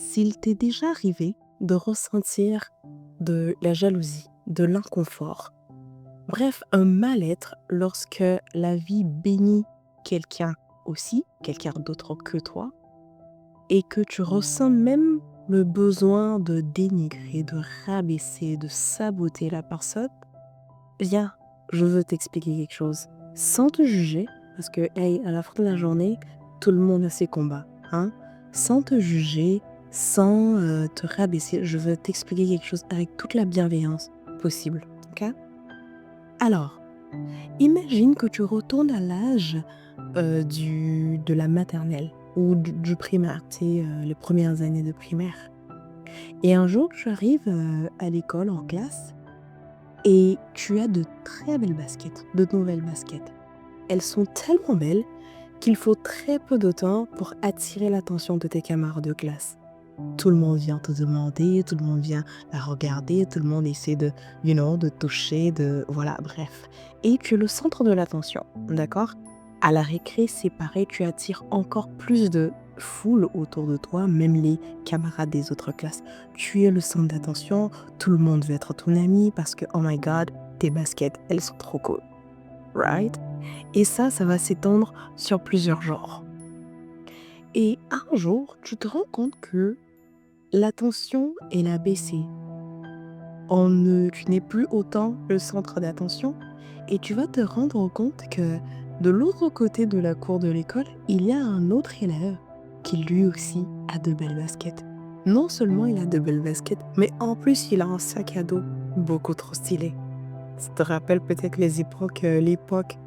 s'il t'est déjà arrivé de ressentir de la jalousie, de l'inconfort, bref, un mal-être lorsque la vie bénit quelqu'un aussi, quelqu'un d'autre que toi, et que tu ressens même le besoin de dénigrer, de rabaisser, de saboter la personne, viens, je veux t'expliquer quelque chose. Sans te juger, parce que, hey, à la fin de la journée, tout le monde a ses combats, hein. Sans te juger, sans te rabaisser, je veux t'expliquer quelque chose avec toute la bienveillance possible, ok? Alors, imagine que tu retournes à l'âge de la maternelle ou du primaire, tu sais, les premières années de primaire. Et un jour, tu arrives à l'école, en classe, et tu as de très belles baskets, de nouvelles baskets. Elles sont tellement belles qu'il faut très peu de temps pour attirer l'attention de tes camarades de classe. Tout le monde vient te demander, tout le monde vient la regarder, tout le monde essaie de, de toucher, voilà, bref. Et tu es le centre de l'attention, d'accord? À la récré, c'est pareil, tu attires encore plus de foule autour de toi, même les camarades des autres classes. Tu es le centre d'attention, tout le monde veut être ton ami parce que, oh my god, tes baskets, elles sont trop cool, right? Et ça va s'étendre sur plusieurs genres. Et un jour, tu te rends compte que l'attention, elle a baissé. Tu n'es plus autant le centre d'attention et tu vas te rendre compte que de l'autre côté de la cour de l'école, il y a un autre élève qui lui aussi a de belles baskets. Non seulement il a de belles baskets, mais en plus il a un sac à dos beaucoup trop stylé. Ça te rappelle peut-être l'époque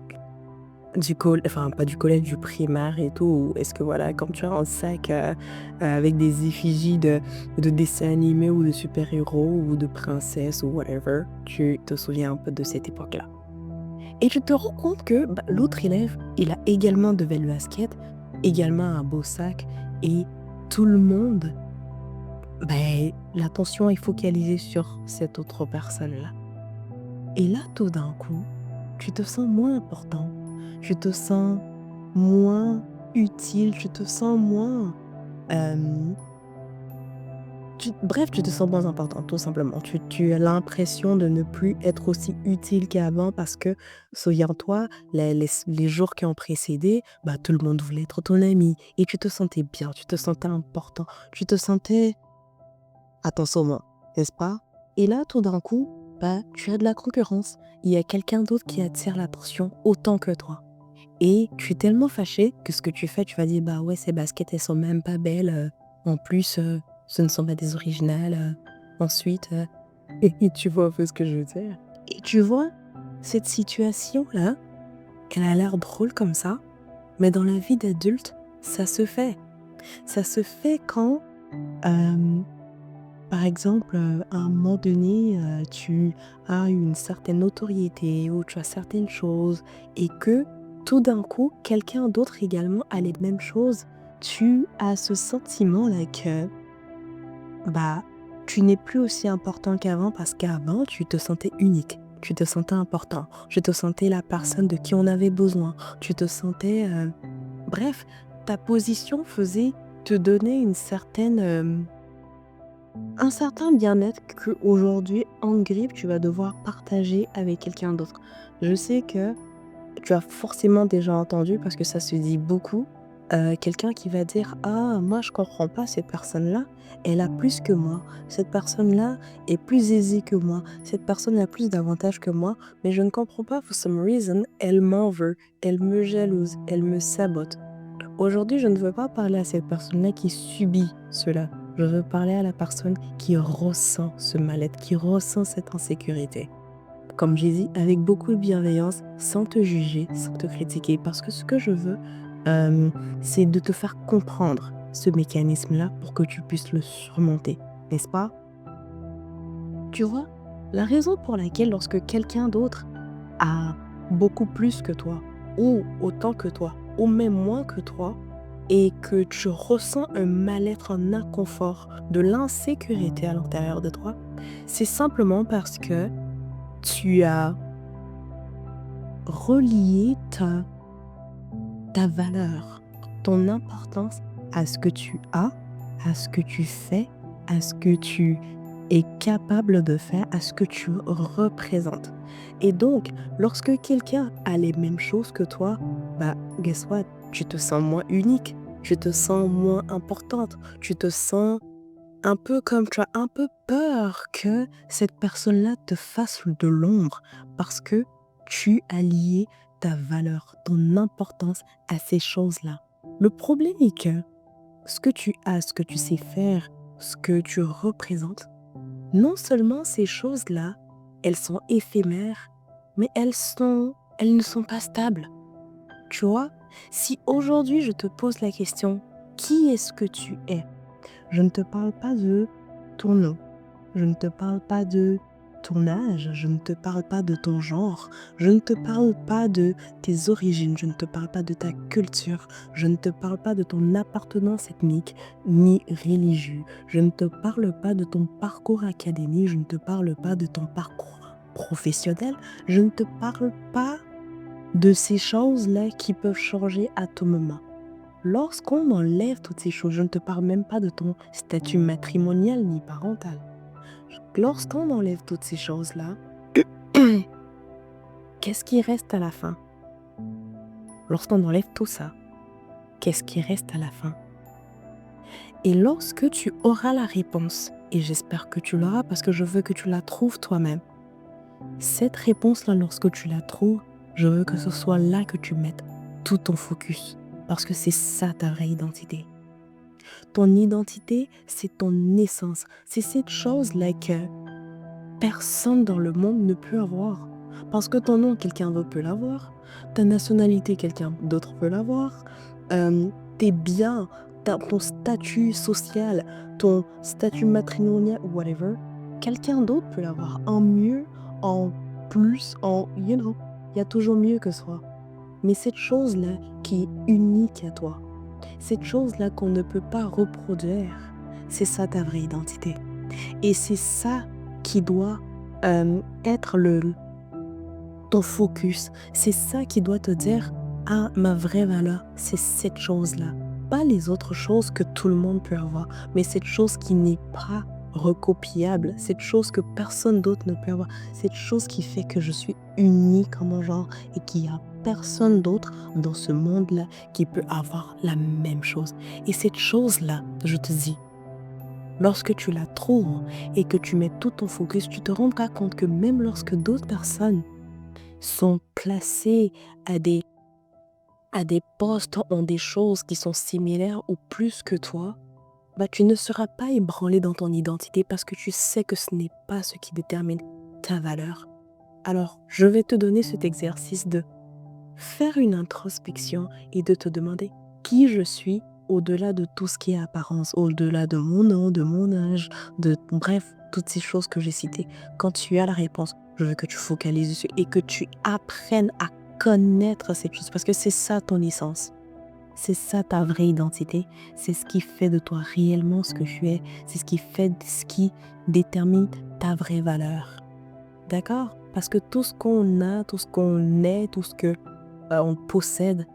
enfin pas du collège, du primaire et tout, où est-ce que voilà, quand tu as un sac avec des effigies de dessins animés ou de super-héros ou de princesses ou whatever, tu te souviens un peu de cette époque-là. Et tu te rends compte que l'autre élève, il a également de belles baskets, également un beau sac, et tout le monde, l'attention est focalisée sur cette autre personne-là. Et là, tout d'un coup, tu te sens moins important, tu te sens moins utile, tu te sens moins... bref, tu te sens moins important, tout simplement. Tu as l'impression de ne plus être aussi utile qu'avant parce que, souviens-toi, les jours qui ont précédé, tout le monde voulait être ton ami et tu te sentais bien, tu te sentais important, tu te sentais à ton sommet, n'est-ce pas? Et là, tout d'un coup, tu as de la concurrence. Il y a quelqu'un d'autre qui attire l'attention autant que toi. Et tu es tellement fâché que ce que tu fais, tu vas dire, bah ouais, ces baskets, elles sont même pas belles. En plus, ce ne sont pas des originales. Ensuite, et tu vois un peu ce que je veux dire. Et tu vois, cette situation-là, elle a l'air drôle comme ça, mais dans la vie d'adulte, ça se fait. Ça se fait quand, par exemple, à un moment donné, tu as une certaine notoriété ou tu as certaines choses et que tout d'un coup, quelqu'un d'autre également a les mêmes choses. Tu as ce sentiment-là que bah, tu n'es plus aussi important qu'avant parce qu'avant, tu te sentais unique. Tu te sentais important. Tu te sentais la personne de qui on avait besoin. Tu te sentais... Bref, ta position faisait te donner un certain bien-être qu'aujourd'hui, en grippe, tu vas devoir partager avec quelqu'un d'autre. Je sais que tu as forcément déjà entendu, parce que ça se dit beaucoup, quelqu'un qui va dire: «Ah, moi je comprends pas cette personne-là, elle a plus que moi. Cette personne-là est plus aisée que moi. Cette personne a plus d'avantages que moi, mais je ne comprends pas, for some reason, elle m'en veut, elle me jalouse, elle me sabote». Aujourd'hui, je ne veux pas parler à cette personne-là qui subit cela. Je veux parler à la personne qui ressent ce mal-être, qui ressent cette insécurité. Comme j'ai dit, avec beaucoup de bienveillance, sans te juger, sans te critiquer. Parce que ce que je veux, euh, c'est de te faire comprendre ce mécanisme-là pour que tu puisses le surmonter. N'est-ce pas? Tu vois, la raison pour laquelle lorsque quelqu'un d'autre a beaucoup plus que toi, ou autant que toi, ou même moins que toi, et que tu ressens un mal-être, un inconfort, de l'insécurité à l'intérieur de toi, c'est simplement parce que tu as relié ta valeur, ton importance à ce que tu as à ce que tu fais, à ce que tu es capable de faire, à ce que tu représentes. Et donc, lorsque quelqu'un a les mêmes choses que toi, bah, guess what? Tu te sens moins unique, tu te sens moins importante, tu te sens un peu comme tu as un peu peur que cette personne-là te fasse de l'ombre parce que tu as lié ta valeur, ton importance à ces choses-là. Le problème est que ce que tu as, ce que tu sais faire, ce que tu représentes, non seulement ces choses-là, elles sont éphémères, mais elles ne sont pas stables. Tu vois, si aujourd'hui je te pose la question, qui est-ce que tu es? Je ne te parle pas de ton nom, je ne te parle pas de ton âge, je ne te parle pas de ton genre, je ne te parle pas de tes origines, je ne te parle pas de ta culture, je ne te parle pas de ton appartenance ethnique ni religieuse, je ne te parle pas de ton parcours académique, je ne te parle pas de ton parcours professionnel, je ne te parle pas de ces choses-là qui peuvent changer à tout moment. Lorsqu'on enlève toutes ces choses, je ne te parle même pas de ton statut matrimonial ni parental. Lorsqu'on enlève toutes ces choses-là, qu'est-ce qui reste à la fin? Lorsqu'on enlève tout ça, qu'est-ce qui reste à la fin? Et lorsque tu auras la réponse, et j'espère que tu l'auras parce que je veux que tu la trouves toi-même, cette réponse-là, lorsque tu la trouves, je veux que ce soit là que tu mettes tout ton focus. Parce que c'est ça ta vraie identité. Ton identité, c'est ton essence. C'est cette chose-là que personne dans le monde ne peut avoir. Parce que ton nom, quelqu'un d'autre peut l'avoir. Ta nationalité, quelqu'un d'autre peut l'avoir. Tes biens, ton statut social, ton statut matrimonial, whatever, quelqu'un d'autre peut l'avoir. En mieux, en plus, il y a toujours mieux que soi. Mais cette chose-là qui est unique à toi, cette chose-là qu'on ne peut pas reproduire, c'est ça ta vraie identité. Et c'est ça qui doit être ton focus. C'est ça qui doit te dire, ah, ma vraie valeur, c'est cette chose-là. Pas les autres choses que tout le monde peut avoir, mais cette chose qui n'est pas recopiable, cette chose que personne d'autre ne peut avoir, cette chose qui fait que je suis unique en mon genre et qu'il n'y a personne d'autre dans ce monde-là qui peut avoir la même chose. Et cette chose-là, je te dis, lorsque tu la trouves et que tu mets tout ton focus, tu te rendras compte que même lorsque d'autres personnes sont placées à des postes, ont des choses qui sont similaires ou plus que toi, bah, tu ne seras pas ébranlé dans ton identité parce que tu sais que ce n'est pas ce qui détermine ta valeur. Alors, je vais te donner cet exercice de faire une introspection et de te demander qui je suis au-delà de tout ce qui est apparence, au-delà de mon nom, de mon âge, de bref, toutes ces choses que j'ai citées. Quand tu as la réponse, je veux que tu focalises dessus et que tu apprennes à connaître cette chose parce que c'est ça ton essence. C'est ça ta vraie identité. C'est ce qui fait de toi réellement ce que tu es. C'est ce qui détermine ta vraie valeur. D'accord? Parce que tout ce qu'on a, tout ce qu'on est, tout ce que on possède,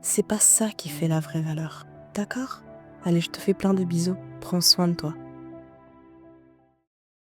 c'est pas ça qui fait la vraie valeur. D'accord? Allez, je te fais plein de bisous. Prends soin de toi.